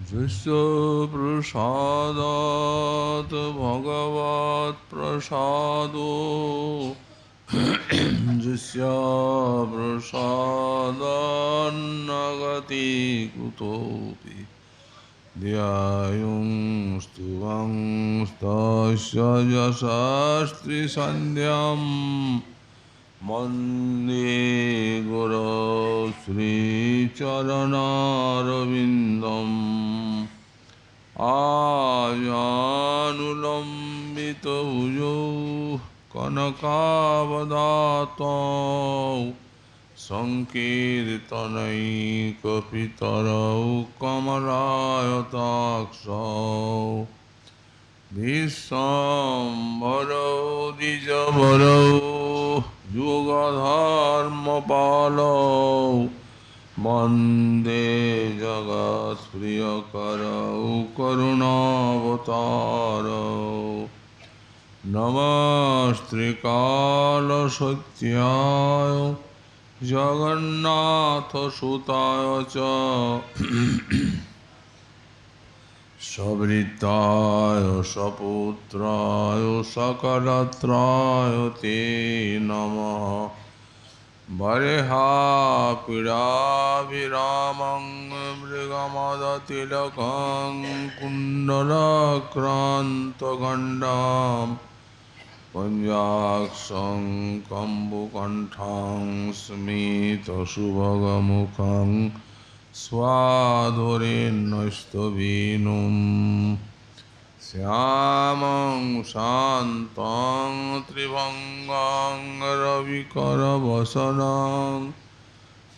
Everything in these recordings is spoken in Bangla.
Jisya prasadat bhagavat prasado Jisya prasadan nagati kutopi Dhyayung stuvang stasya jasastri sandhyam Mande Guru Sri Charanarvindam Ajanulambita Ujo Kanakavadato Sankirtanai Kapitarau Kamalayataksau Vishambaro Dijabaro Yugadharmapalo Mande Jagat Priyakarau Karunavatarau Namastrikala Satyaya Jagannatha Sutaya Cha Sabritaya Saputraya Sakalatraya Te Namaha Vareha Piraviramang Mrigamadatilagang Kundalakranta Gandam Panjaksang Kambukanthang Smita Subhagamukhang Swadhorennastavinum Syamang Shantang Trivangang Ravikaravasanang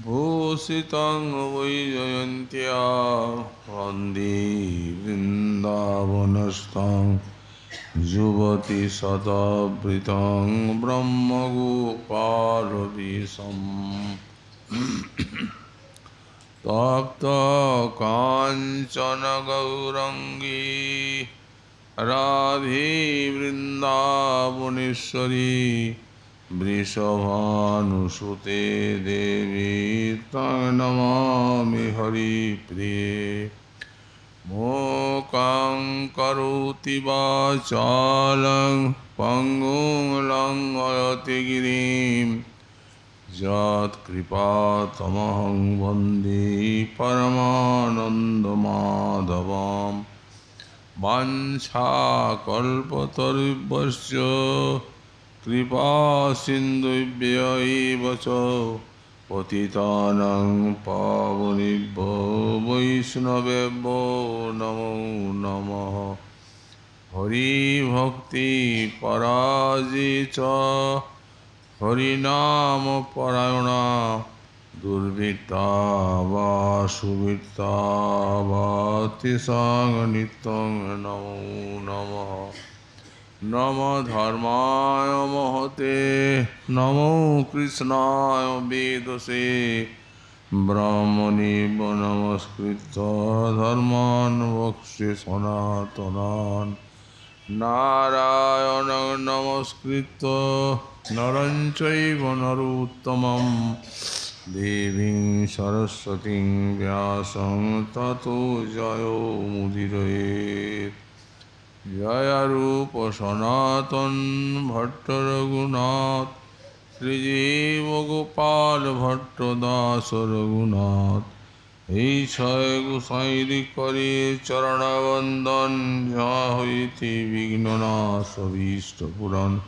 Bhusitang Vijayantya Vande Vrindavanastang Juvati Sadabritang Brahmagopalavisam Tapta Kanchana Gaurangi Radhe Vrindavaneshwari Vrishabhanusute Devi Tanamami Hari Priye Mokang Karoti Vachalang Pangung Langayati Girim Jat Kripa Tamahang Vande Paramananda Madhavam Vancha Kalpatarubhasya Kripa Sindhubhya eva ca Patitanang Pavanibho Vaishnavebho Namo Namaha Hari Bhakti Parajicha Harinama Parayana Durvita Va Suvita Vati Sanganitang Namo Namaha Nama Dharmaya Mahate Namo Krishnaya Vedase Brahmani Namaskritya Dharman Vakshe Sanatanan Narayana Namaskritya Naranchaiva Naruttamam Deving Saraswating Vyasam Tato Jayo Mudiraye Jaya Rupa Sanatan Bhatta Raghunath Sri Jiva Gopal Bhatta Dasa Raghunath Ei Chai Gusaidi Kari Charana Vandan Jahiti Vignanasa Vishta Puran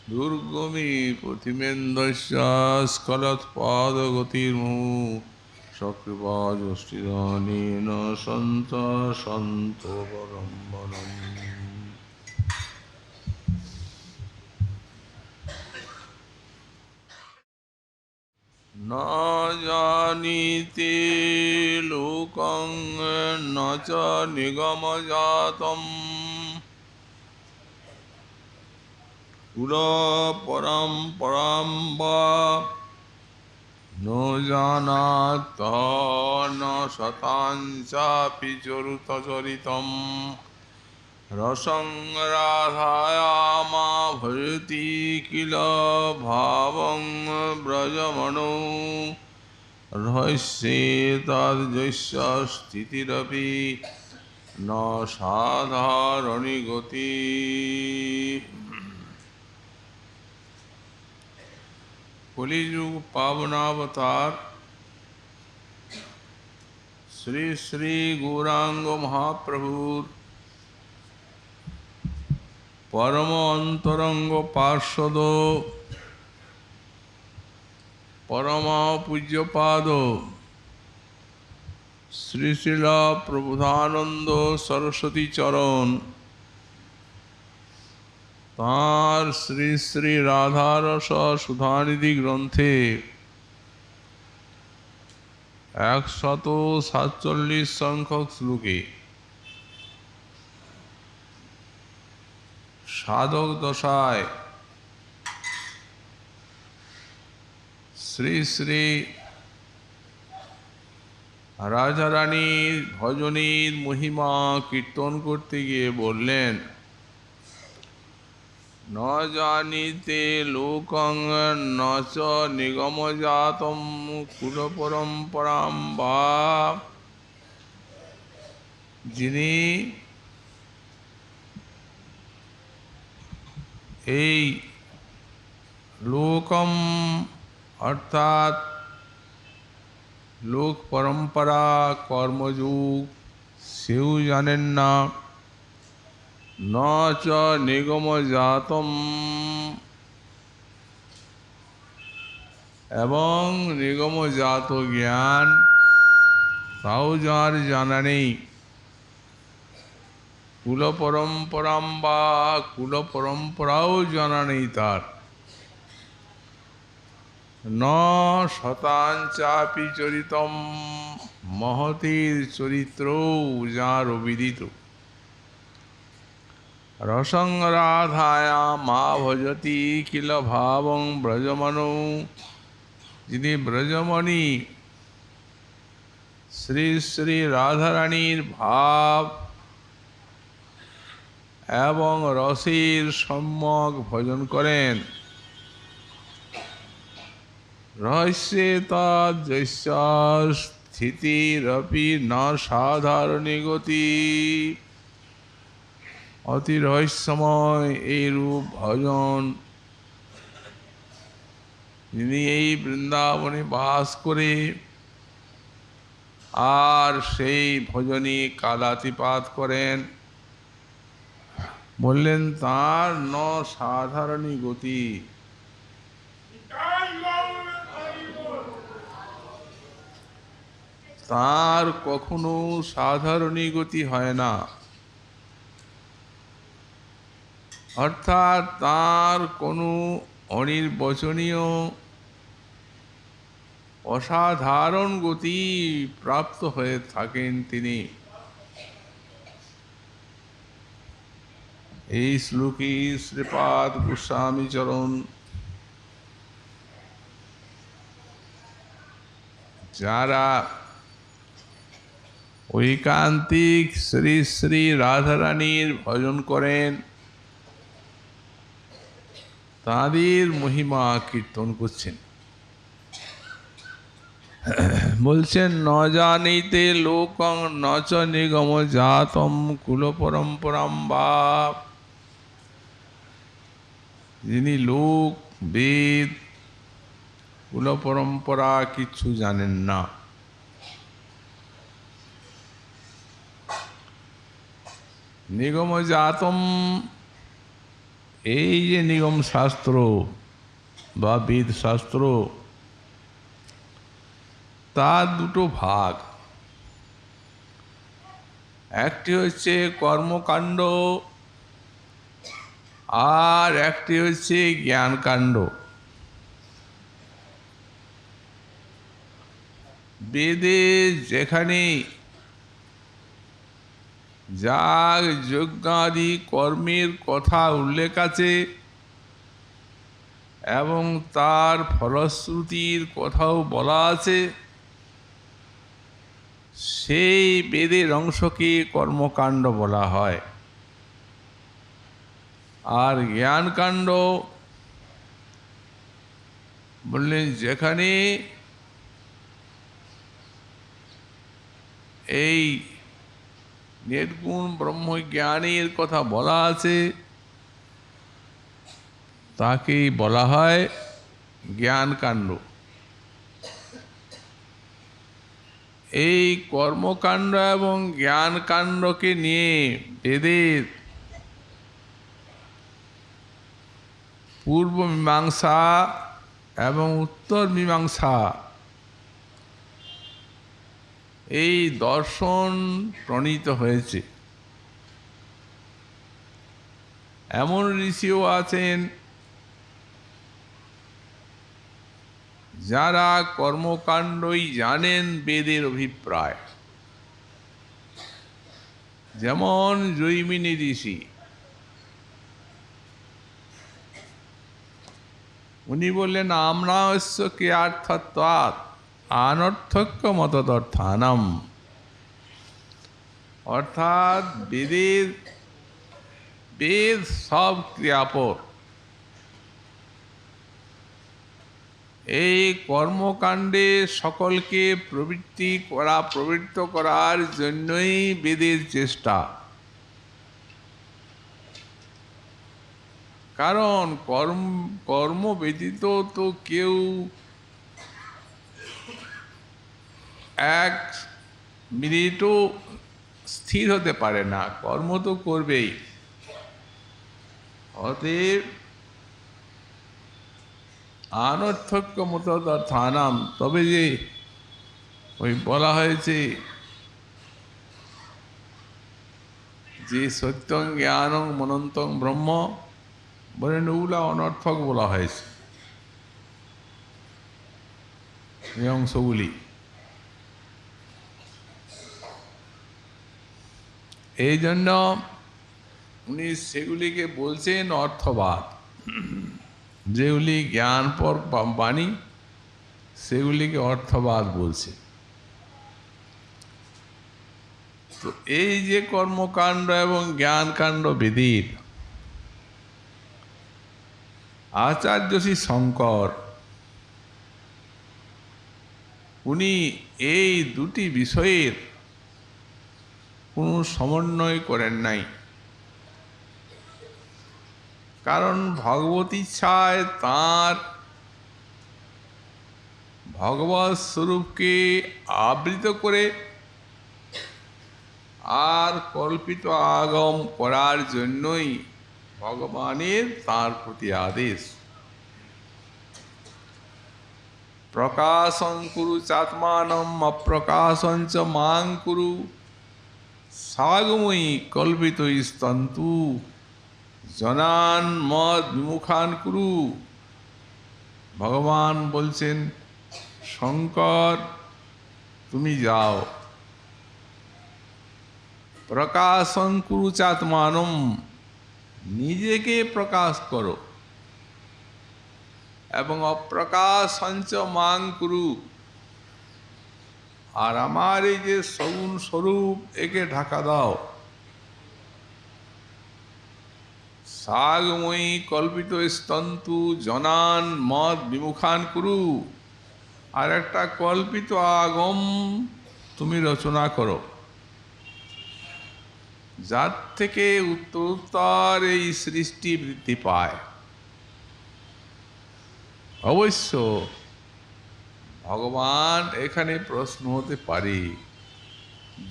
Durgami Pratimendasya Skalat Pada Gatirmu Sakripa Jastidanina Santa Santo Parambaram Na janiti lokang na cha nigama jatam Ura param paramba no janata na satancha picharuta charitam Rasang radhayama bharati kila bhavang brajamano रहस्ये तद्यस्य स्थितिरपि न साधारणी गति। कलियुग पावनावतार श्री श्री गौरांग महाप्रभुर परम अंतरंग पार्षद परम पूज्यपाद श्री श्रील प्रबोधानंद सरस्वती चरण तार श्री श्री राधारस सुधानिधि ग्रंथे 147 संख्यक श्लोके साधक दशाय श्री श्री राजा रानीर भजनीर महिमा कीर्तन करते गिये बोलें न जानीते लोकं न च निगम जातम कुल परम्परां वा। जिनी এই লোকম অর্থাৎ লোক পরম্পরা কর্মযুগ সেও জানেন না, ন চ নিগম জাতম এবং নিগম জাত জ্ঞান তাও যার জানা নেই, কুল পরম্পরাম বা কুল পরম্পরাও জানা নেই তার, ন শতাঞ্চাপি চরিতম মহতির চরিত্রও যার অবিদিত। রসং রাধায়া মা ভজতি কিল ভাবং ব্রজমনৌ। যিনি ব্রজমণি শ্রী শ্রী রাধারানীর ভাব এবং রসের সম্যক ভজন করেন, রহস্যে তদ্যস্য স্থিতিরপি ন সাধারণী গতি। অতি রহস্যময় এই রূপ ভজন, যিনি এই বৃন্দাবনে বাস করে আর সেই ভজনী কালাতিপাত করেন, বললেন তার ন সাধারণী গতি। তার কখনো সাধারণী গতি হয় না, অর্থাৎ তার কোনো অনির্বচনীয় অসাধারণ গতি প্রাপ্ত হয়ে থাকেন তিনি। এই শ্লোকে শ্রীপাদ গোস্বামী চরণ যারা ঐকান্তিক শ্রী শ্রী রাধারানীর ভজন করেন তাদের মহিমা কীর্তন করছেন। বলছেন ন জানিতে লোকং ন চ নিগম জাতম কুল পরম্পরাম বা। যিনি লোক বেদ কুল পরম্পরা কিছু জানেন না, নিগম জাতম এই যে নিগম শাস্ত্র বা বেদ শাস্ত্র, তার দুটো ভাগ। একটি হচ্ছে কর্মকাণ্ড আর একটি হচ্ছে জ্ঞানকাণ্ড। বেদে যেখানে যাগ যজ্ঞাদি কর্মের কথা উল্লেখ আছে এবং তার ফলশ্রুতির কথাও বলা আছে, সেই বেদের অংশকে কর্মকাণ্ড বলা হয়। আর জ্ঞানকাণ্ড বললেন যেখানে এই নির্গুণ ব্রহ্মজ্ঞানীর কথা বলা আছে, তাকেই বলা হয় জ্ঞানকাণ্ড। এই কর্মকাণ্ড এবং জ্ঞানকাণ্ডকে নিয়ে বেদের পূর্ব মীমাংসা এবং উত্তর মীমাংসা এই দর্শন প্রণীত হয়েছে। এমন ঋষিও আছেন যারা কর্মকাণ্ডই জানেন বেদের অভিপ্রায়, যেমন জৈমিনী ঋষি। উনি বললেন আমরাস্য ক্রিয়ার্থত্বাৎ অনর্থক্য মতদর্থানাম, অর্থাৎ বেদ সব ক্রিয়াপর। এই কর্মকাণ্ডে সকলকে প্রবৃত্ত করার জন্যই বেদের চেষ্টা। কারণ কর্ম ব্যতীত তো কেউ এক মিনিটও স্থির হতে পারে না, কর্ম তো করবেই। অতএব অনর্থক্য মতদর্থানাম, তবে যে ওই বলা হয়েছে যে সত্যং জ্ঞানং মনন্তং ব্রহ্ম, বলেন ওগুলা অনর্থক বলা হয়েছে এই অংশগুলি। এই জন্য উনি সেগুলিকে বলছেন অর্থবাদ। যেগুলি জ্ঞানপর বাণী সেগুলিকে অর্থবাদ বলছে। তো এই যে কর্মকাণ্ড এবং জ্ঞানকাণ্ড বেদের, আচার্য শ্রী শঙ্কর উনি এই দুটি বিষয়ের কোনো সমন্বয় করেন নাই। কারণ ভগবত ইচ্ছায় তাঁর ভগবৎ স্বরূপকে আবৃত করে আর কল্পিত আগম করার জন্যই ভগবানের তাঁর প্রতি আদেশ। প্রকাশং কুরু চাত্মানম অপ্রকাশঞ্চ মাং কুরু সাগময়ী কল্পিত স্তন্তু জনান মদ বিমুখান কুরু। ভগবান বলছেন, শঙ্কর তুমি যাও, প্রকাশং কুরু চাত্মানম, নিজেকে প্রকাশ করো, এবং অপ্রকাশঞ্চ মাং কুরু, আর আমার এই যে সগুণ স্বরূপ একে ঢাকা দাও। সাগময়ী কল্পিত স্তন্তু জনান মদ বিমুখান কুরু, আর একটা কল্পিত আগম তুমি রচনা করো, যার থেকে উত্তরোত্তর এই সৃষ্টি বৃদ্ধি পায়। অবশ্য ভগবান এখানে প্রশ্ন হতে পারে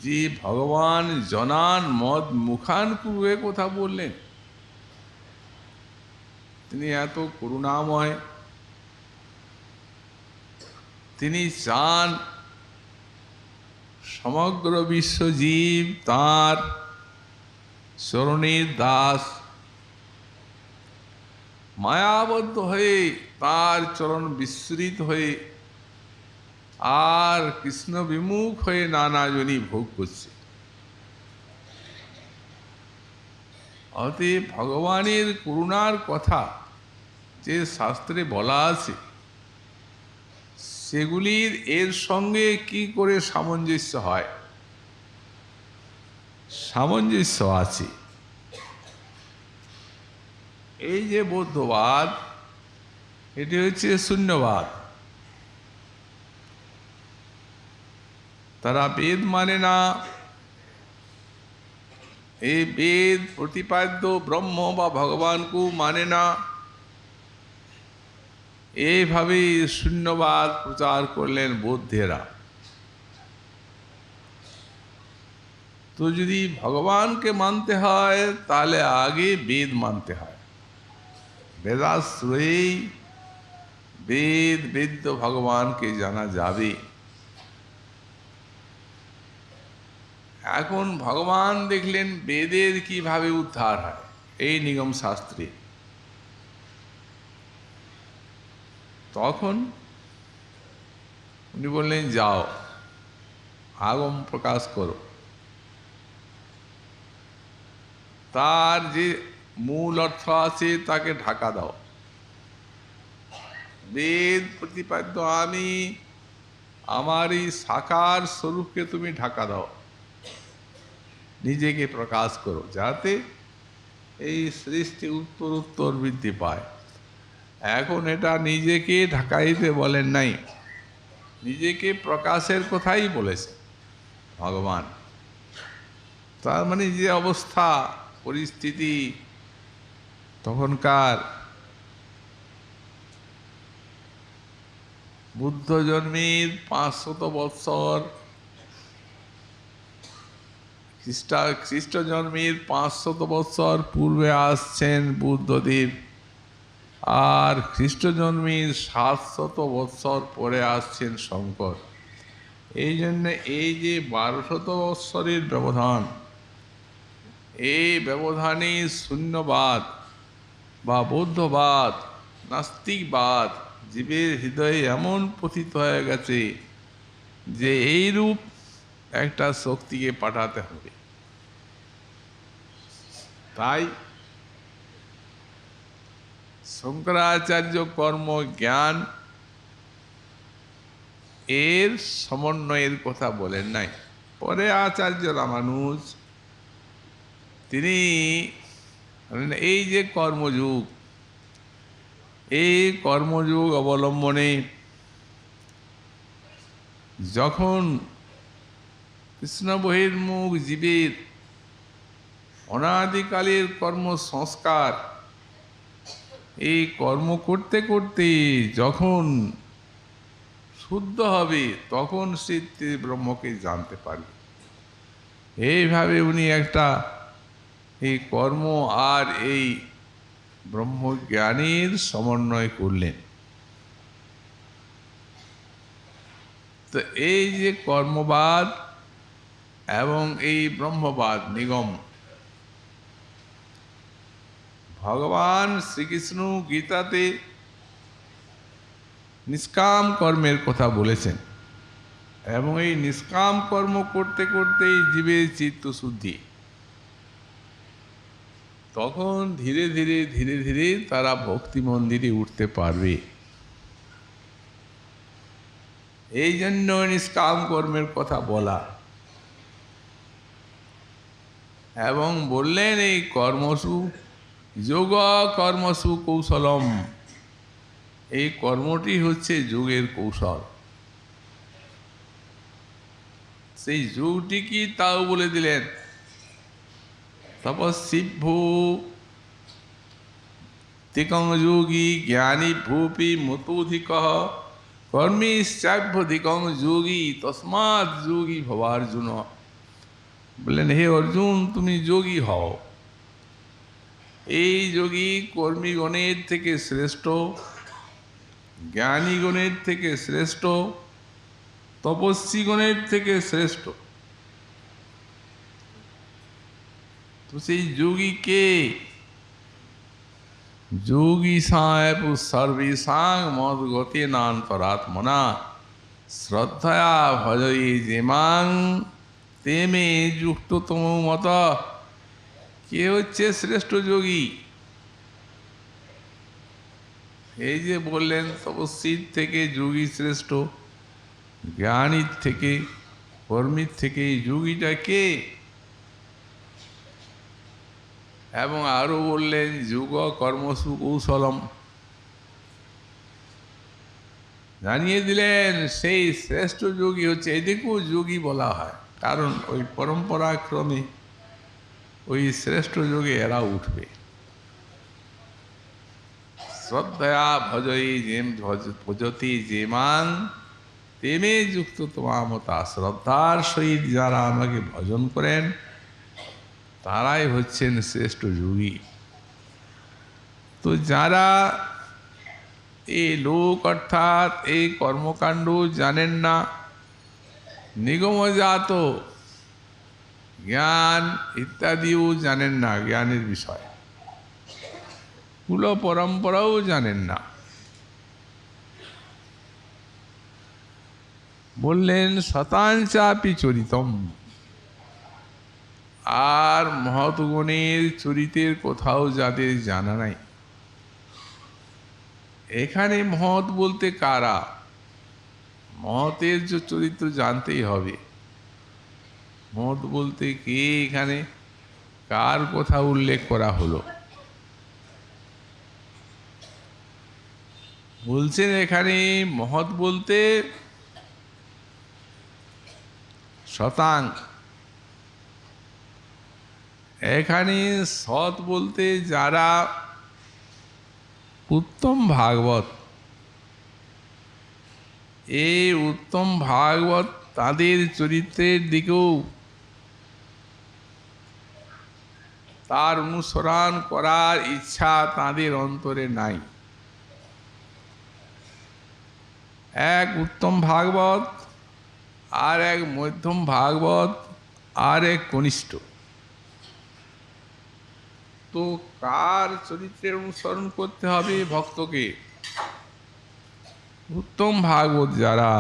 যে ভগবান জনান মদ মুখান কুরুয়ে কথা বললেন, তিনি এত করুণাময়, তিনি চান সমগ্র বিশ্বজীব তাঁর চরণের দাস, মায়াবদ্ধ হয়ে তাঁর চরণ বিস্মৃত হয়ে আর কৃষ্ণ বিমুখ হয়ে নানাজনই ভোগ করছে। অতএব ভগবানের করুণার কথা যে শাস্ত্রে বলা আছে সেগুলির এর সঙ্গে কি করে সামঞ্জস্য হয়? সামঞ্জস্য আছে। এই যে বৌদ্ধবাদ, এটি হচ্ছে শূন্যবাদ। তারা বেদ মানে না, এই বেদ প্রতিপাদ্য ব্রহ্ম বা ভগবানকে মানে না, এইভাবে শূন্যবাদ প্রচার করলেন বৌদ্ধেরা। তো যদি ভগবানকে মানতে হয় তাহলে আগে বেদ মানতে হয়। বেদাশ্রয়েই বেদ বেদ্য ভগবানকে জানা যাবে। এখন ভগবান দেখলেন বেদের কিভাবে উদ্ধার হয় এই নিগম শাস্ত্রে, তখন উনি বললেন যাও আগম প্রকাশ করো। তার যে মূল অর্থ আছে তাকে ঢাকা দাও। বেদ প্রতিপাদ্য আমি, আমার এই সাকার স্বরূপকে তুমি ঢাকা দাও, নিজেকে প্রকাশ করো, যাতে এই সৃষ্টি উত্তর উত্তর বৃদ্ধি পায়। এখন এটা নিজেকে ঢাকাইতে বলেন নাই, নিজেকে প্রকাশের কথাই বলেছে ভগবান। তার মানে যে অবস্থা পরিস্থিতি তখনকার, বুদ্ধ জন্মের 500 বৎসর, খ্রিস্ট জন্মের 500 বৎসর পূর্বে আসছেন বুদ্ধদেব, আর খ্রিস্ট জন্মের 700 বৎসর পরে আসছেন শঙ্কর। এই জন্য এই যে 1200 বৎসরের ব্যবধান, এই ব্যবধানে শূন্যবাদ বা বৌদ্ধবাদ, নাস্তিকবাদ জীবের হৃদয়ে এমন পতিত হয়ে গেছে যে এইরূপ একটা শক্তিকে পাঠাতে হবে। তাই শঙ্করাচার্য কর্ম জ্ঞান এর সমন্বয়ের কথা বলেন নাই। পরে আচার্য রামানুজ তিনি এই যে কর্মযুগ, এই কর্মযুগ অবলম্বনে যখন কৃষ্ণ বহির্মুখ জীবের অনাদিকালের কর্ম সংস্কার, এই কর্ম করতে করতে যখন শুদ্ধ হবে তখন সে ব্রহ্মকে জানতে পারবে। এইভাবে উনি একটা এই কর্ম আর এই ব্রহ্মজ্ঞানের সমন্বয় করলেন। তো এই যে কর্মবাদ এবং এই ব্রহ্মবাদ নিগম, ভগবান শ্রীকৃষ্ণ গীতাতে নিষ্কাম কর্মের কথা বলেছেন, এবং এই নিষ্কাম কর্ম করতে করতেই জীবের চিত্ত শুদ্ধি, তখন ধীরে ধীরে ধীরে ধীরে তারা ভক্তি মন্দিরে উঠতে পারবে। এই জন্য নিষ্কাম কর্মের কথা বলা, এবং বললেন এই কর্মসু যোগ কর্মসু কৌশলম, এই কর্মটি হচ্ছে যোগের কৌশল। সেই যোগটি কি তাও বলে দিলেন। তপস্বিভ্যু তিকং যোগী জ্ঞানী ভূপি মতোধিক কর্মীশ্চাভ্যধিকং যোগী তস্মাৎ যোগী ভবার্জুন। বললেন হে অর্জুন, তুমি যোগী হও। এই যোগী কর্মীগণের থেকে শ্রেষ্ঠ, জ্ঞানীগণের থেকে শ্রেষ্ঠ, তপস্বীগণের থেকে শ্রেষ্ঠ। তো সেই যোগী কে? যোগী সাহেব সর্বেশাং মদগতে নান্তরাত্মনা শ্রদ্ধয়া ভজয়ে যেমাং তেমে যুক্ততম মত। কে হচ্ছে শ্রেষ্ঠ যোগী? এই যে বললেন তপস্বীর থেকে যোগী শ্রেষ্ঠ, জ্ঞানীর থেকে, কর্মীর থেকে এই যোগীটা কে? এবং আরো বললেন যোগ কর্মসু কৌশলম, জানিয়ে দিলেন সেই শ্রেষ্ঠ যোগী হচ্ছে, এদিকেও যোগী বলা হয় কারণ ওই পরম্পরাক্রমে ওই শ্রেষ্ঠ যোগে এরা উঠবে। শ্রদ্ধয়া ভজতি যেমান তেমে যুক্ত তোমামতা, শ্রদ্ধার সহিত যারা আমাকে ভজন করেন তারাই হচ্ছেন শ্রেষ্ঠ যোগী। তো যারা এই লোক অর্থাৎ এই কর্মকাণ্ড জানেন না, নিগমজাত জ্ঞান ইত্যাদিও জানেন না, জ্ঞানের বিষয় কুল পরম্পরাও জানেন না, বললেন শতাঞ্চাপি চরিতম, আর মহৎগণের চরিতের কোথাও যাদের জানা নাই। এখানে মহৎ বলতে কারা? মহতের যে চরিত্র জানতেই হবে। মহৎ বলতে কে, এখানে কার কথা উল্লেখ করা হলো? বলছেন এখানে মহৎ বলতে শতাং, এখানে সৎ বলতে যারা উত্তম ভাগবত, এই উত্তম ভাগবত তাদের চরিত্রের দিকেও তার অনুসরণ করার ইচ্ছা তাদের অন্তরে নাই। এক উত্তম ভাগবত, আর এক মধ্যম ভাগবত, আর এক কনিষ্ঠ। তো কার চরিত্রের অনুসরণ করতে হবে ভক্তকে? উত্তম ভাগবত যারা,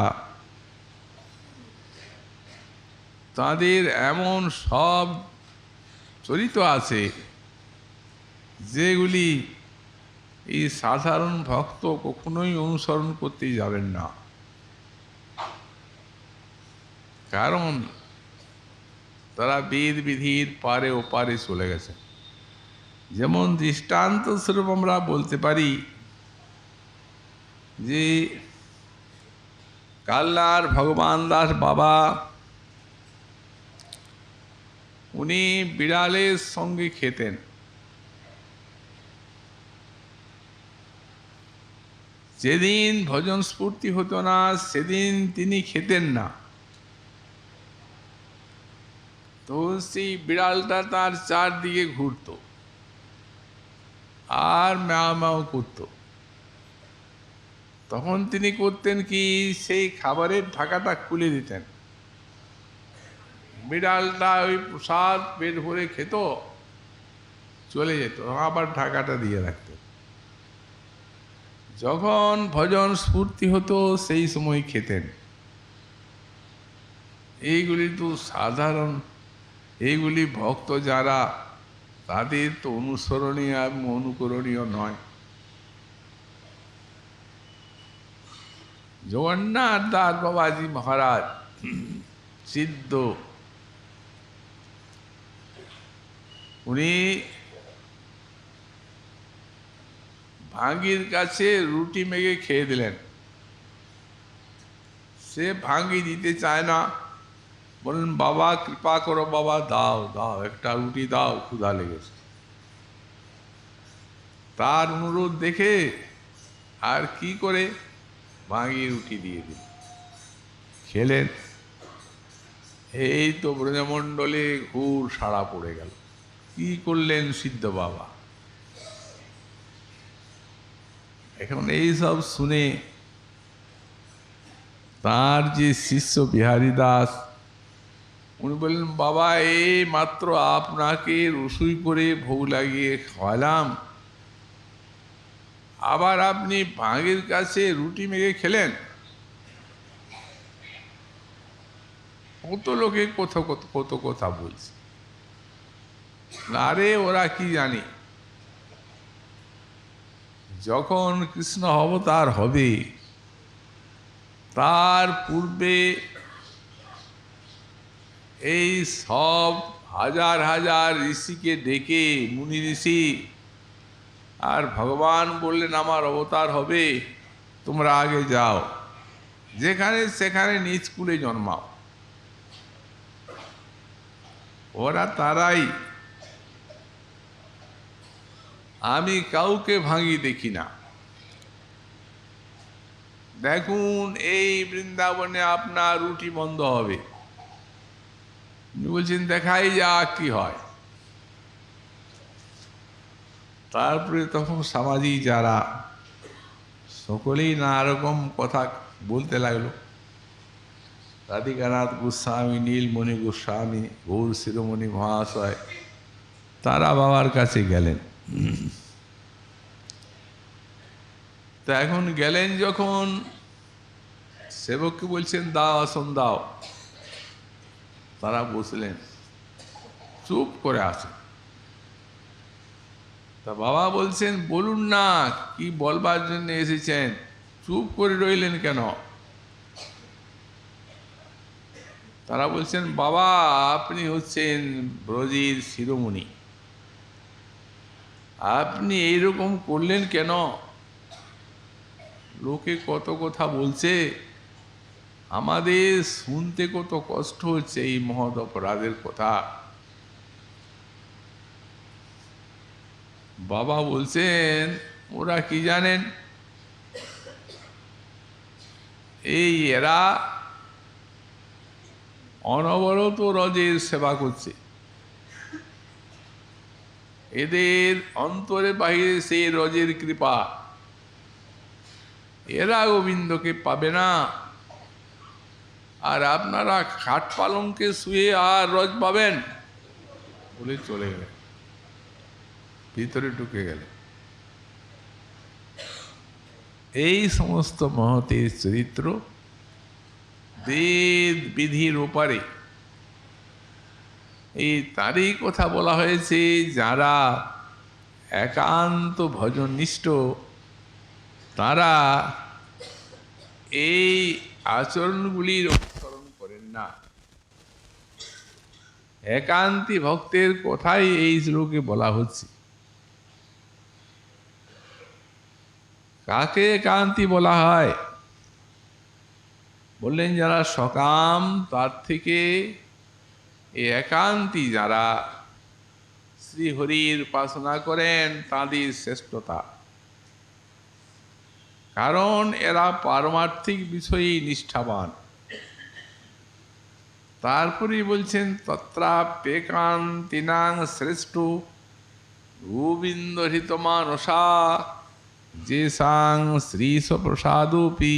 তাদের এমন সব চরিত্র আছে যেগুলি এই সাধারণ ভক্ত কখনোই অনুসরণ করতে যাবেন না, কারণ তারা বেদ বিধির পারে ওপারে চলে গেছে। যেমন দৃষ্টান্ত স্বরূপ আমরা বলতে পারি যে কালনার ভগবান দাস বাবা, উনি বিড়ালের সঙ্গে খেতেন। যেদিন ভজন স্ফূর্তি হতো না সেদিন তিনি খেতেন না। তো সেই বিড়ালটা তার চারদিকে ঘুরত আর ম্যাও ম্যাও করত। তখন তিনি করতেন কি, সেই খাবারের ঢাকাটা খুলে দিতেন। বিড়ালটা ওই প্রসাদ পেট ভরে খেত, চলে যেত, আবার ঢাকাটা দিয়ে রাখতেন। যখন ভজন স্ফূর্তি হতো সেই সময় খেতেন। এইগুলি তো সাধারণ, এইগুলি ভক্ত যারা, তাদের তো অনুসরণীয় এবং অনুকরণীয় নয়। জগন্নাথ দাস বাবাজি মহারাজ সিদ্ধ, উনি ভাঙ্গির কাছে রুটি মেঘে খেয়ে দিলেন। সে ভাঙ্গি দিতে চায় না, বললেন বাবা কৃপা করো, বাবা দাও দাও, একটা রুটি দাও, ক্ষুধা লেগেছে। তার অনুরোধ দেখে আর কি করে ভাঙ্গি রুটি দিয়ে দিল, খেলেন। এই তো ব্রজমণ্ডলে ঘুর সাড়া পড়ে গেল। কি করলেন সিদ্ধ বাবা? এখন এইসব শুনে তার যে শিষ্য বিহারী দাস, উনি বললেন বাবা এই মাত্র আপনাকে রসুই করে ভোগ লাগিয়ে খাওয়ালাম, আবার আপনি ভাঙের কাছে রুটি মেঘে খেলেন। কত লোকে কত কত কথা বলছে, আরে ওরা কি জানে, যখন কৃষ্ণ অবতার হবে তার পূর্বে এই সব হাজার হাজার ঋষিকে ডেকে, মুনি ঋষি, আর ভগবান বললেন আমার অবতার হবে, তোমরা আগে যাও, যেখানে সেখানে নিজ কুলে জন্মাও। ওরা তারাই, আমি কাউকে ভাঙি দেখি না। দেখুন এই বৃন্দাবনে আপনার রুটি বন্ধ হবে, বলছেন দেখাই যাক কি হয়। তারপরে তখন সামাজিক যারা সকলেই নানা রকম কথা বলতে লাগলো। রাধিকানাথ গোস্বামী, নীলমণি গোস্বামী, গৌর শিরোমণি মহাশয় তারা বাবার কাছে গেলেন। তা এখন গেলেন যখন, সেবককে বলছেন দাও আসন দাও। তারা বসলেন, চুপ করে আসেন। তা বাবা বলছেন বলুন না কি বলবার জন্য এসেছেন, চুপ করে রইলেন কেন? তারা বলছেন বাবা আপনি হচ্ছেন ব্রজের শিরোমণি, আপনি এইরকম করলেন কেন? লোকে কত কথা বলছে, আমাদের শুনতে কত কষ্ট হচ্ছে এই মহৎ অপরাধের কথা। বাবা বলছেন ওরা কি জানেন, এই এরা অনবরত রজের সেবা করছে, এদের অন্তরে বাহিরে সেই রজের কৃপা, এরা গোবিন্দকে পাবে না। আর আপনারা খাট পালঙ্কে শুয়ে আর রজ পাবেন বলে চলে গেলেন, ভিতরে ঢুকে গেলেন। এই সমস্ত মহতের চরিত্র বেদ বিধির ওপারে, এই তারই কথা বলা হয়েছে যারা একান্ত ভজননিষ্ঠ তারা এই আচরণগুলির অনুসরণ করেন না। একান্তি ভক্তের কথাই এই শ্লোকে বলা হচ্ছে। কাকে একান্তি বলা হয়? বললেন যারা সকাম, তার থেকে এই একান্তি যারা শ্রীহরির উপাসনা করেন তাদের শ্রেষ্ঠতা, কারণ এরা পারমার্থিক বিষয়ে নিষ্ঠাবান। তারপরে বলছেন তত্রাপ্যেকান্তিনাং শ্রেষ্ঠ গোবিন্দ হৃতমানসা যেসাং শ্রীশ প্রসাদোপি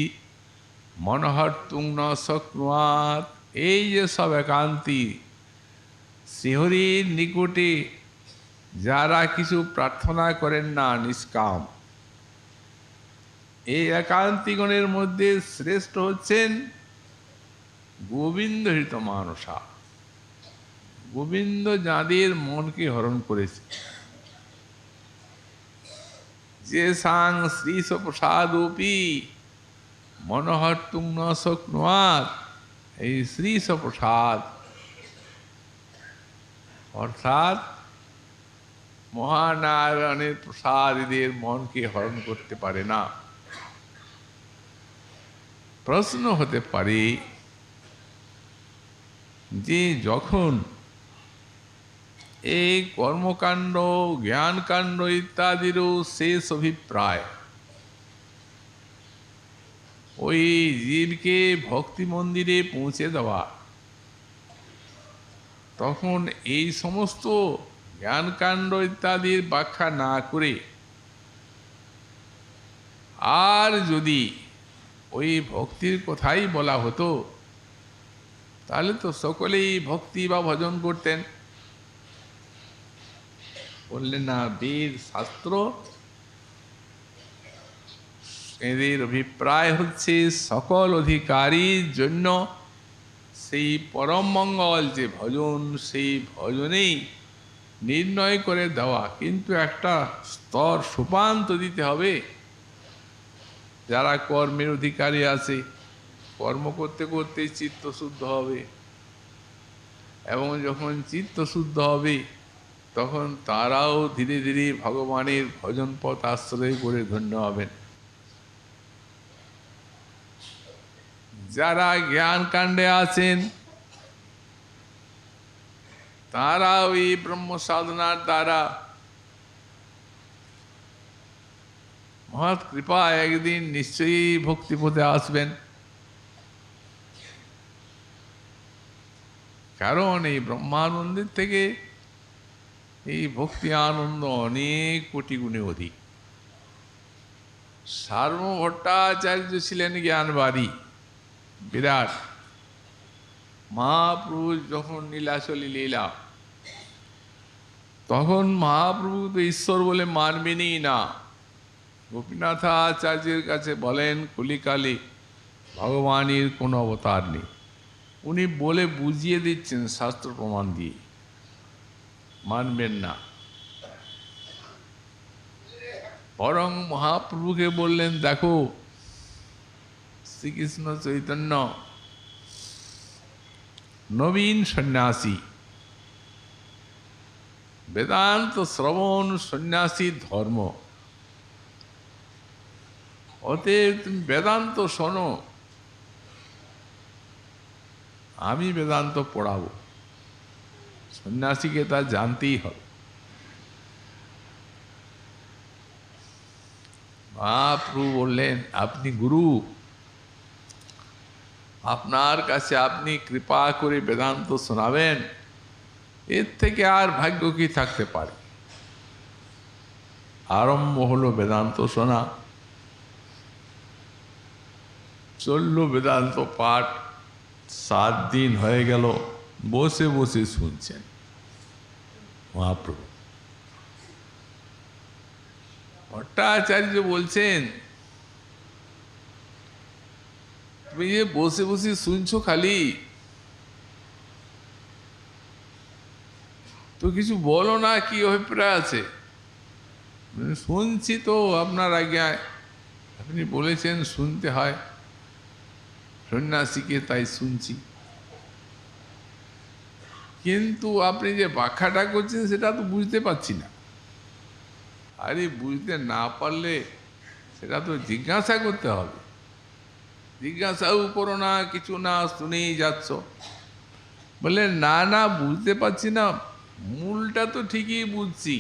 মনোহর্তুং ন শক্নুয়াৎ। এই যে সব একান্তি শ্রীহরির নিকটে যারা কিছু প্রার্থনা করেন না, নিষ্কাম, এই একান্তিগণের মধ্যে শ্রেষ্ঠ হচ্ছেন গোবিন্দ হৃত মানসা। গোবিন্দ যাদের মনকে হরণ করেছে, যে সাং শ্রীশ প্রসাদোপি মনোহর্তুং ন শক্নুয়াৎ। এই শ্রীশ প্রসাদ অর্থাৎ মহানারায়ণের প্রসাদ এদের মনকে হরণ করতে পারে না। প্রশ্ন হতে পারে যে যখন এই কর্মকাণ্ড, জ্ঞানকাণ্ড ইত্যাদিরও শেষ অভিপ্রায় ওই জীবকে ভক্তি মন্দিরে পৌঁছে দেওয়া, তখন এই সমস্ত জ্ঞানকাণ্ড ইত্যাদির ব্যাখ্যা না করে আর যদি ওই ভক্তির কথাই বলা হতো তাহলে তো সকলেই ভক্তি বা ভজন করতেন। বললেন না, বেদ শাস্ত্র এদের অভিপ্রায় হচ্ছে সকল অধিকারীর জন্য সেই পরম মঙ্গল যে ভজন, সেই ভজনেই নির্ণয় করে দেওয়া, কিন্তু একটা স্তর সোপান তো দিতে হবে। যারা কর্মের অধিকারী আছে, কর্ম করতে করতে চিত্ত শুদ্ধ হবে, এবং যখন চিত্ত শুদ্ধ হবে তখন তারাও ধীরে ধীরে ভগবানের ভজন পথ আশ্রয় করে ধন্য হবেন। যারা জ্ঞান কাণ্ডে আছেন তারা ওই ব্রহ্ম সাধনার দ্বারা মহৎ কৃপা একদিন নিশ্চয়ই ভক্তিপথে আসবেন। কারণ এই ব্রহ্মানন্দের থেকে এই ভক্তি আনন্দ অনেক কোটি গুণে অধিক। সার্বভৌম ভট্টাচার্য ছিলেন জ্ঞানবাদী বিরাট। মহাপ্রভু যখন নীলাচলী লীলা, তখন মহাপ্রভু তো ঈশ্বর বলে মানবেনই না। গোপীনাথাচার্যের কাছে বলেন কলিকালে ভগবানের কোনো অবতার নেই। উনি বলে বুঝিয়ে দিচ্ছেন শাস্ত্র প্রমাণ দিয়ে, মানবেন না। বরং মহাপ্রভুকে বললেন, দেখো শ্রীকৃষ্ণ চৈতন্য নবীন সন্ন্যাসী, বেদান্ত শ্রবণ সন্ন্যাসী ধর্ম, অতএব তুমি বেদান্ত শোনো, আমি বেদান্ত পড়াবো। সন্ন্যাসীকে তা জানতেই হবে। মহাপ্রভু বললেন, আপনি গুরু, আপনার কাছে আপনি কৃপা করে বেদান্ত শোনাবেন, এর থেকে আর ভাগ্য কি থাকতে পারে। আরম্ভ হলো বেদান্ত শোনা, চলল বেদান্ত পাঠ। 7 দিন হয়ে গেল বসে বসে শুনছেন মহাপ্রভু। ভট্টাচার্য বলছেন, তুমি যে বসে বসে শুনছো খালি, তো কিছু বলো না, কি অভিপ্রায় আছে? শুনছি তো আপনার আজ্ঞায়, আপনি বলেছেন শুনতে হয় সন্ন্যাসীকে, তাই শুনছি। কিন্তু আপনি যে ব্যাখ্যাটা করছেন সেটা তো বুঝতে পারছি না। আরে বুঝতে না পারলে সেটা তো জিজ্ঞাসা করতে হবে। জিজ্ঞাসাও করো না, কিছু না, শুনেই যাচ্ছ। বলে না না, বুঝতে পারছি না, মূলটা তো ঠিকই বুঝছি,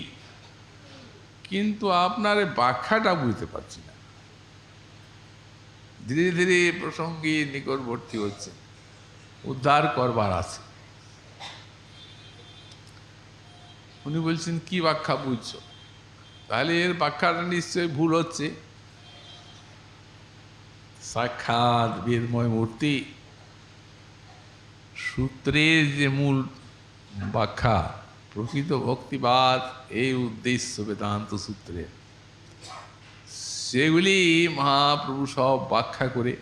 কিন্তু আপনার ব্যাখ্যাটা বুঝতে পারছি না। ধীরে ধীরে প্রসঙ্গে নিকটবর্তী হচ্ছে, উদ্ধার করবার আছে। উনি বলছেন, কি ব্যাখ্যা বুঝছো? তাহলে এর ব্যাখ্যাটা নিশ্চয়ই ভুল হচ্ছে। সাক্ষাৎ বেদময় মূর্তি সূত্রের যে মূল ব্যাখ্যা, প্রকৃত ভক্তিবাদ, এই উদ্দেশ্য বেদান্ত সূত্রের, সেগুলি মহাপ্রভু সব ব্যাখ্যা করে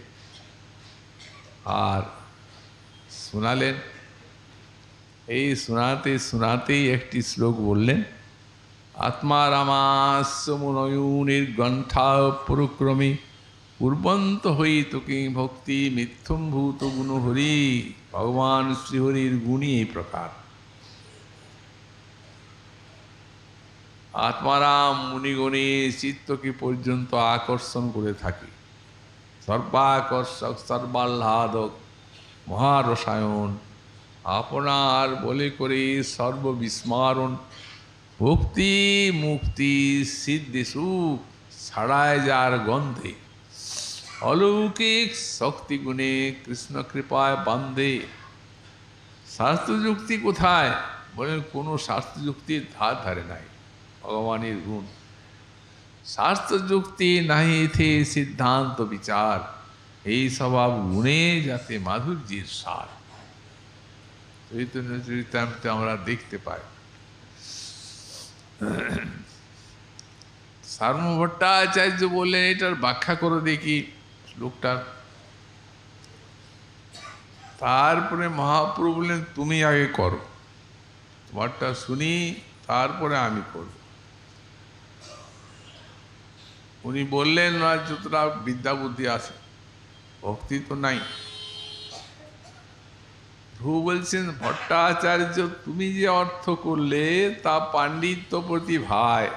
আর শোনালেন। এই শোনাতে শোনাতেই একটি শ্লোক বললেন, আত্মারামাস্য মনয়ুনির গ্রন্থা পরক্রমে পূর্বন্ত হই তোকে ভক্তি মিথ্যম্ভূত গুণহরি। ভগবান শ্রীহরির গুণই এই প্রকার। আত্মারাম মুনিগণে চিত্তকে পর্যন্ত আকর্ষণ করে থাকে, সর্বাকর্ষক সর্বাহ্লাদক মহারসায়ন, আপনার বলে করে সর্ববিস্মারণ, ভক্তি মুক্তি সিদ্ধি সুখ ছাড়ায় যার গন্ধে, অলৌকিক শক্তি গুণে কৃষ্ণ কৃপায় বান্ধে। শাস্ত্রযুক্তি কোথায়? বলেন, কোনো শাস্ত্রযুক্তির ধার ধারে নাই ভগবানের গুণ। শাস্ত্রযুক্তি নাহি থে সিদ্ধান্ত বিচার, এই স্বভাব গুণে যাতে মাধুর্যের সার। চৈতন্য চরিতামৃতে আমরা দেখতে পাই। সার্বভৌম ভট্টাচার্য বললেন, এটার ব্যাখ্যা করো দেখি শ্লোকটার। তারপরে মহাপ্রভু বললেন, তুমি আগে করো, তোমারটা শুনি, তারপরে আমি করব। উনি বললেন, না যতটা বিদ্যা বুদ্ধি আছে, ভক্তি তো নাই। ধ্রুব বলছেন, ভট্টাচার্য তুমি যে অর্থ করলে তা পাণ্ডিত্য প্রতিভায়,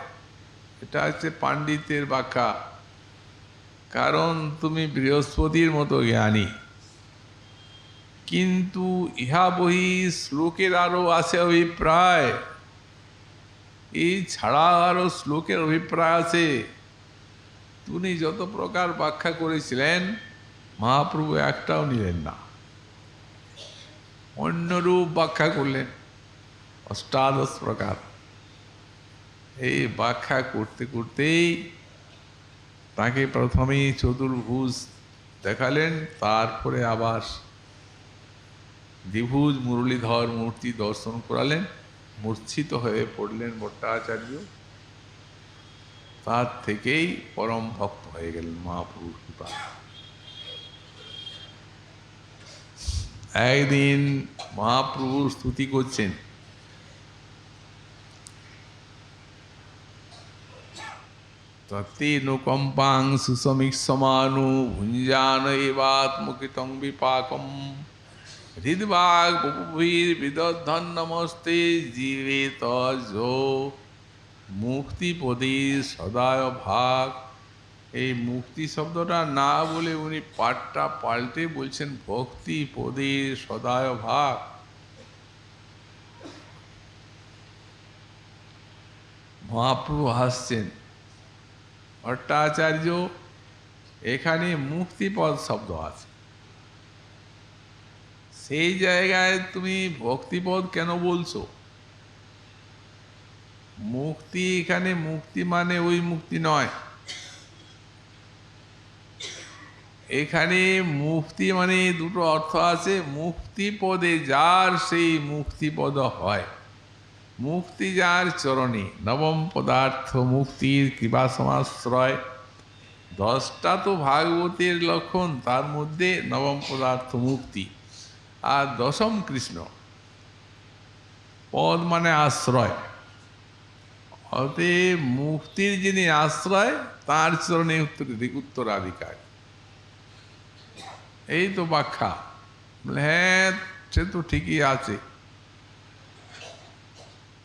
এটা হচ্ছে পাণ্ডিত্যের ব্যাখ্যা। কারণ তুমি বৃহস্পতির মতো জ্ঞানী, কিন্তু ইহা বহি শ্লোকের আরও আছে অভিপ্রায়, এই ছাড়া আরও শ্লোকের অভিপ্রায় আছে। তিনি যত প্রকার ব্যাখ্যা করেছিলেন মহাপ্রভু একটাও নিলেন না, অন্যরূপ ব্যাখ্যা করলেন অষ্টাদশ প্রকার। এই ব্যাখ্যা করতে করতেই তাকে প্রথমেই চতুর্ভুজ দেখালেন, তারপরে আবার দ্বিভুজ মুরলীধর মূর্তি দর্শন করালেন। মূর্ছিত হয়ে পড়লেন ভট্টাচার্য, তার থেকেই পরম ভক্ত হয়ে গেলেন মহাপ্রভুর কৃপা। একদিন মহাপ্রভুর স্তুতি করছেন, তত্তেনুকম্পাং সুসমীক্ষমানু ভুঞ্জান এবাত্মকৃতং বিপাকম হৃদ্বাগ বপুভীর বিদধন নমস্তে জীবেত যো মুক্তিপদী সদায় ভাগ। এই মুক্তি শব্দটা না বলে উনি পাঠটা পাল্টে বলছেন ভক্তি পদের সদায় ভাগ। মহাপ্রভু হাসছেন, ভট্টাচার্য এখানে মুক্তিপদ শব্দ আছে, সেই জায়গায় তুমি ভক্তিপদ কেন বলছো? মুক্তি এখানে মুক্তি মানে ওই মুক্তি নয়, এখানে মুক্তি মানে দুটো অর্থ আছে। মুক্তি পদে যার সেই মুক্তিপদ হয়, মুক্তি যার চরণে, নবম পদার্থ মুক্তির কৃপা সমাশ্রয়। 10টা তো ভাগবতের লক্ষণ, তার মধ্যে নবম পদার্থ মুক্তি আর দশম কৃষ্ণ। পদ মানে আশ্রয়, অতএব মুক্তির যিনি আশ্রয় তার চরণে উত্তরাধিকার। এই তো ব্যাখ্যা। হ্যাঁ, সে তো ঠিকই আছে,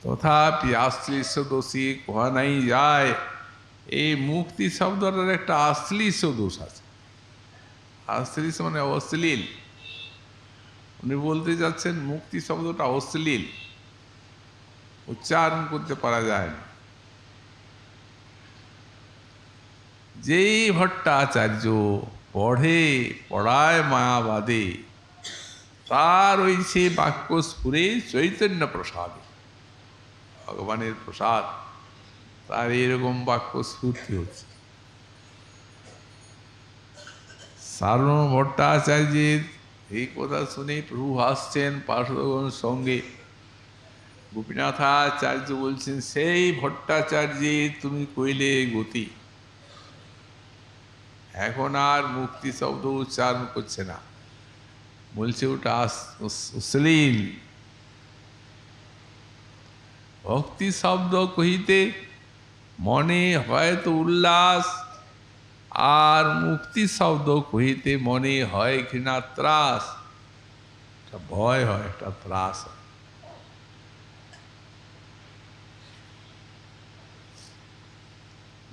তথাপি আশ্লিষ্ট দোষী কোয়া নাই যায়। এই মুক্তি শব্দটার একটা আশ্লিষ্ট দোষ আছে। আশ্লিষ্ট মানে অশ্লীল। উনি বলতে যাচ্ছেন মুক্তি শব্দটা অশ্লীল, উচ্চারণ করতে পারা যায় না। যেই ভট্টাচার্য পড়ায় মায়াবাদে, তার ওই সে বাক্য স্ফুরে চৈতন্য প্রসাদ, ভগবানের প্রসাদ, তার এরকম বাক্য স্ফূর্তি হচ্ছে। সার্বভৌম ভট্টাচার্যের এই কথা শুনে প্রভু হাসছেন পার্শ্বগণ সঙ্গে। গোপীনাথাচার্য বলছেন, সেই ভট্টাচার্যের তুমি কইলে গতি। এখন আর মুক্তি শব্দ উচ্চারণ করছে না, বলছে ওটা অশ্লীল। ভক্তি শব্দ কহিতে মনে হয়তো উল্লাস, আর মুক্তি শব্দ কহিতে মনে হয় ঘৃণা ত্রাস। একটা ভয় হয়, একটা ত্রাস হয়।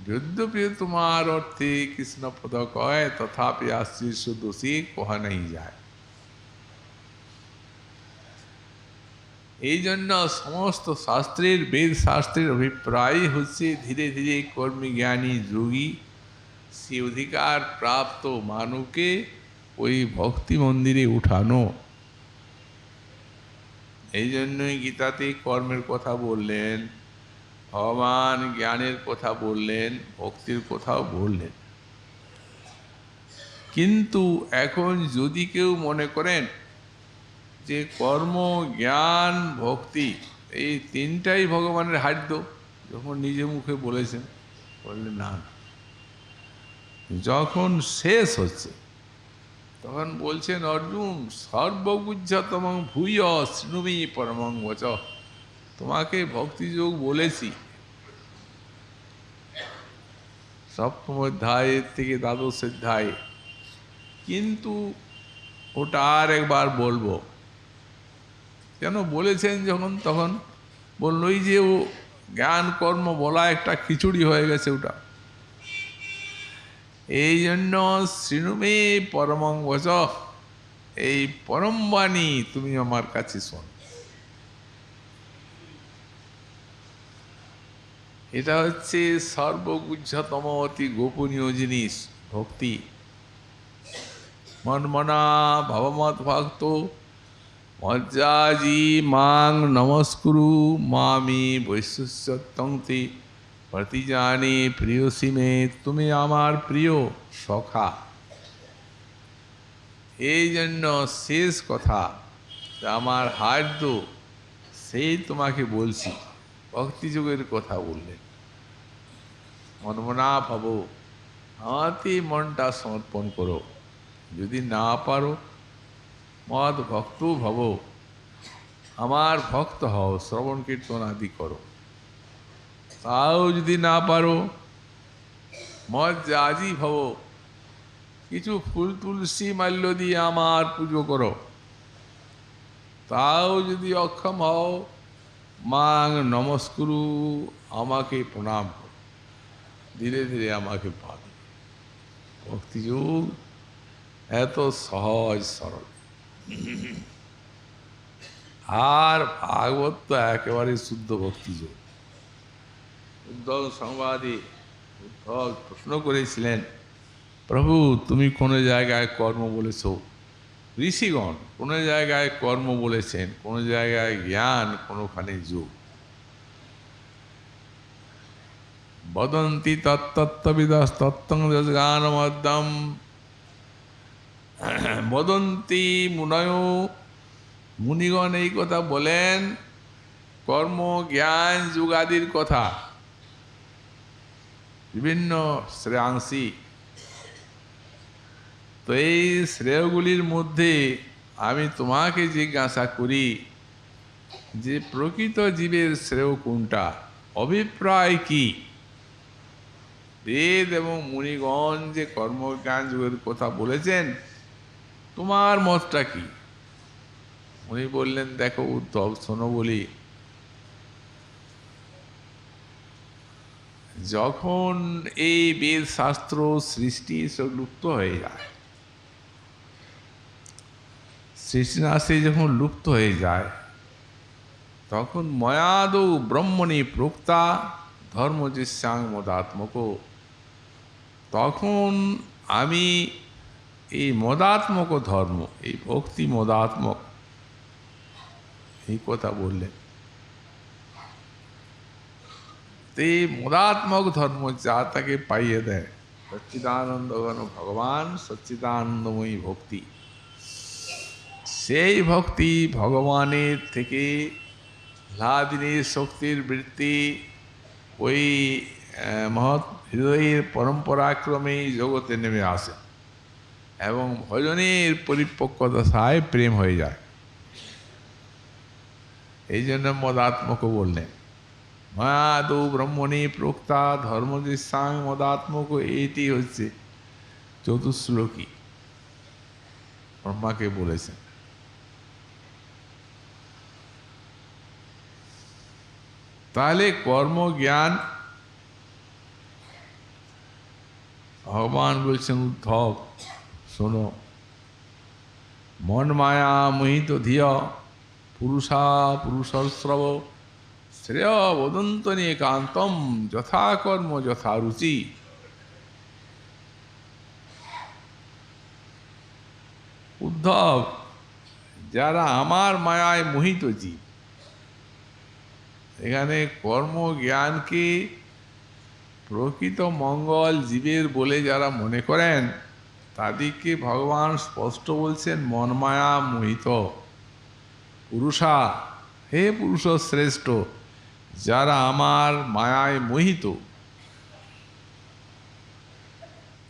যদ্যপি তোমার অর্থে কৃষ্ণ পদ কয়, তথাপি আশ্লিষ্ট দোষী কোহা নাই যায়। এই জন্য সমস্ত শাস্ত্রের, বেদ শাস্ত্রের অভিপ্রায় হচ্ছে ধীরে ধীরে কর্মী জ্ঞানী যোগী সে অধিকার প্রাপ্ত মানবকে ওই ভক্তি মন্দিরে উঠানো। এই জন্যই গীতাতে কর্মের কথা বললেন, ভগবান জ্ঞানের কথা বললেন, ভক্তির কথাও বললেন। কিন্তু এখন যদি কেউ মনে করেন যে কর্ম, জ্ঞান, ভক্তি এই তিনটাই ভগবানের হার্য, যখন নিজে মুখে বলেছেন, বললেন না, যখন শেষ হচ্ছে তখন বলছেন অর্জুন সর্বগুহ্যতম ভূয় শৃণুমি পরমং বচ। তোমাকে ভক্তিযোগ বলেছি সপ্তম অধ্যায় থেকে দ্বাদশ অধ্যায়, কিন্তু ওটা আর একবার বলবো। কেন বলেছেন যখন, তখন বললই যে ও জ্ঞান কর্ম বলা একটা খিচুড়ি হয়ে গেছে ওটা। এই জন্য শৃণুমে পরমং বচ, এই পরম বাণী তুমি আমার কাছে শোন। এটা হচ্ছে সর্বগুহ্যতম অতি গোপনীয় জিনিস ভক্তি। মন্মনা ভবমত ভক্ত মজ্জাজি মাং নমস্কুরু মামি বৈশ্বত্যংতি প্রতিজানি প্রিয়সী মে, তুমি আমার প্রিয় সখা। এই জন্য শেষ কথা আমার হার্দ সেই তোমাকে বলছি, ভক্তিযোগের কথা বললেন। মনমনা ভব, আমাতে মনটা সমর্পণ করো। যদি না পারো মদ ভক্ত ভব, আমার ভক্ত হও, শ্রবণ কীর্তন আদি করো। তাও যদি না পারো মদ জাজি ভব, কিছু ফুল তুলসী মাল্য দিয়ে আমার পুজো করো। তাও যদি অক্ষম হও মাং নমস্কুরু, আমাকে প্রণাম করো, ধীরে ধীরে আমাকে পাবে। ভক্তিযোগ এত সহজ সরল। আর ভাগবত তো একেবারে শুদ্ধ ভক্তিযোগ। উদ্ধব সংবাদে উদ্ধব প্রশ্ন করেছিলেন, প্রভু তুমি কোনো জায়গায় কর্ম বলেছ, ঋষিগণ কোনো জায়গায় কর্ম বলেছেন, কোনো জায়গায় জ্ঞান, কোনোখানে যোগ। বদন্তি তত্ত্ববিদাস তত্ত্বং যজ্ঞানমদ্যম বদন্তি মুনয়, মুনিগণ এই কথা বলেন কর্ম জ্ঞান যুগাদির কথা, বিভিন্ন শ্রেয়াংশী। তো এই শ্রেয়গুলির মধ্যে আমি তোমাকে জিজ্ঞাসা করি যে প্রকৃত জীবের শ্রেয় কোনটা, অভিপ্রায় কি? বেদ এবং মুনিগণ যে কর্মজ্ঞান যুগের কথা বলেছেন, তোমার মতটা কি? উনি বললেন, দেখো উদ্ধব শোনো বলি, যখন এই বেদ শাস্ত্র সৃষ্টি সব লুপ্ত হয়ে যায়, সৃষ্টিনাশে যখন লুপ্ত হয়ে যায়, তখন ময়াদৌ ব্রহ্মণি প্রোক্তা ধর্মজিষ্যাং মদাত্মক, তখন আমি এই মদাত্মক ধর্ম, এই ভক্তি মদাত্মক, এই কথা বললেন। এই মদাত্মক ধর্ম যা তাকে পাইয়ে দেয় সচ্চিদানন্দ ঘন ভগবান, সচ্চিদানন্দময়ী ভক্তি। সেই ভক্তি ভগবানের থেকে লাদিনীর শক্তির বৃত্তি ওই মহৎ হৃদয়ের পরম্পরাক্রমে জগতে নেমে আসে এবং ভজনের পরিপক্কতায় প্রেম হয়ে যায়। এই জন্য মদাত্মক বললেন। মায়াদৌ ব্রহ্মণী প্রোক্তা ধর্মদিশাং মদাত্মক, এইটি হচ্ছে চতুশ্লোকী ব্রহ্মাকে বলেছেন। তাহলে কর্মজ্ঞান ভগবান বলছেন, উদ্ধব শোনো, মন মায়া মোহিত ধিয় পুরুষা পুরুষস্রব শ্রেয় বদন্তনি একান্তম যথাকর্ম যথা রুচি। উদ্ধব, যারা আমার মায়ায় মোহিত জীব, এখানে কর্মজ্ঞানকে প্রকৃত মঙ্গল জীবের বলে যারা মনে করেন, তাদেরকে ভগবান স্পষ্ট বলছেন মন মায়া মোহিত পুরুষা, হে পুরুষ শ্রেষ্ঠ, যারা আমার মায়ায় মোহিত,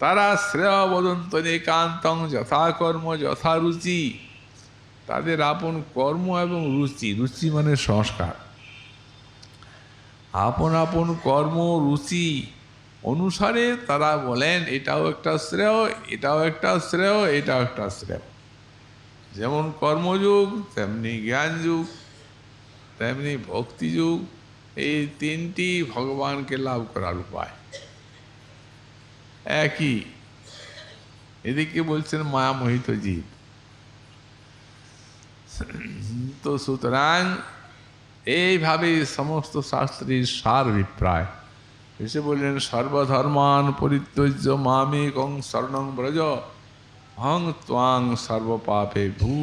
তারা শ্রেয় বদন্তন একান্তং যথাকর্ম যথারুচি, তাদের আপন কর্ম এবং রুচি, রুচি মানে সংস্কার, আপন আপন কর্ম রুচি অনুসারে তারা বলেন এটাও একটা শ্রেয়, এটাও একটা শ্রেয়, এটাও একটা শ্রেয়। যেমন কর্মযুগ, তেমনি জ্ঞান যুগ, তেমনি ভক্তিযুগ, এই তিনটি ভগবানকে লাভ করার উপায় একই। এদিকে বলছেন মায়ামোহিত জীব, তো সুতরাং এইভাবে সমস্ত শাস্ত্রের সার অভিপ্রায় এসে বললেন, সর্বধর্মান পরিত্যজ্য মামেকং শরণং ব্রজ অহং ত্বাং সর্বপাপে ভূ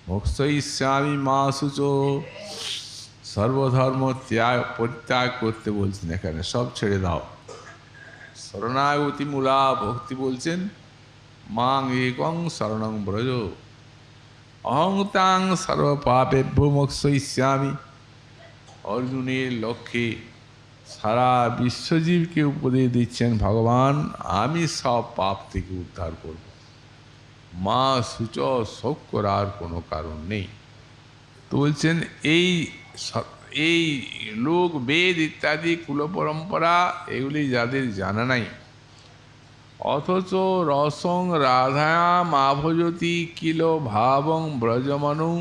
মোক্ষয়িষ্যামি মা শুচো। সর্বধর্ম পরিত্যাগ করতে বলছেন, এখানে সব ছেড়ে দাও। শরণাগতি মূলা ভক্তি বলছেন, মাং একং শরণং ব্রজ অহং তাং সর্বপাপেভ্যো মোক্ষয়িষ্যামি। অর্জুনের লক্ষ্যে সারা বিশ্বজীবকে উপদেশ দিচ্ছেন ভগবান, আমি সব পাপ থেকে উদ্ধার করব। মা সূচ, শোক করার কোনো কারণ নেই। তো বলছেন এই লোক বেদ ইত্যাদি কুলপরম্পরা এগুলি যাদের জানা নাই, অথচ রসং রাধায়াম আভজতি কিল ভাবং ব্রজমনু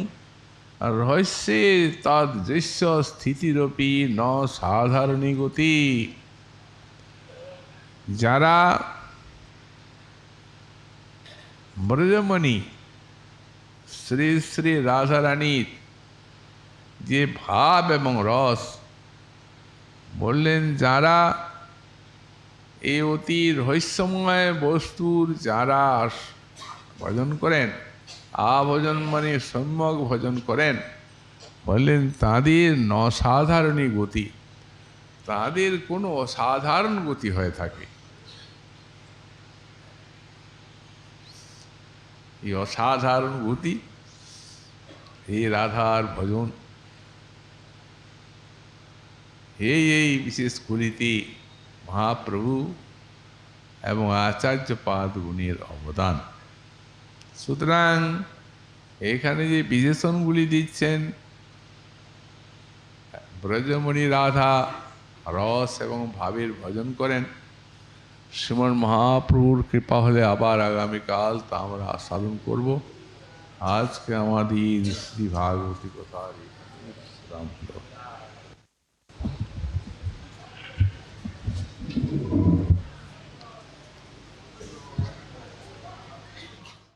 রহস্যে তদৃশ্য স্থিতিরপি ন সাধারণী গতি। যারা ব্রজমণি শ্রী শ্রী রাধারানীর যে ভাব এবং রস বললেন, যারা এই অতি রহস্যময় বস্তুর যারা ভজন করেন, আভজন মানে সম্যক ভজন করেন, বললেন তাদের অসাধারণী গতি, তাদের কোনো অসাধারণ গতি হয়ে থাকে। এই অসাধারণ গতি, এই রাধার ভজন, এই বিশেষ কলিতে মহাপ্রভু এবং আচার্য পাদ গুণের অবদান। সুতরাং এখানে যে বিশেষণগুলি দিচ্ছেন, ব্রজমণি রাধা রস এবং ভাবের ভজন করেন, শ্রীমন মহাপ্রভুর কৃপা হলে আবার আগামীকাল তা আমরা সাধন করব। আজকে আমাদের শ্রী ভাগবতী কথা রাম।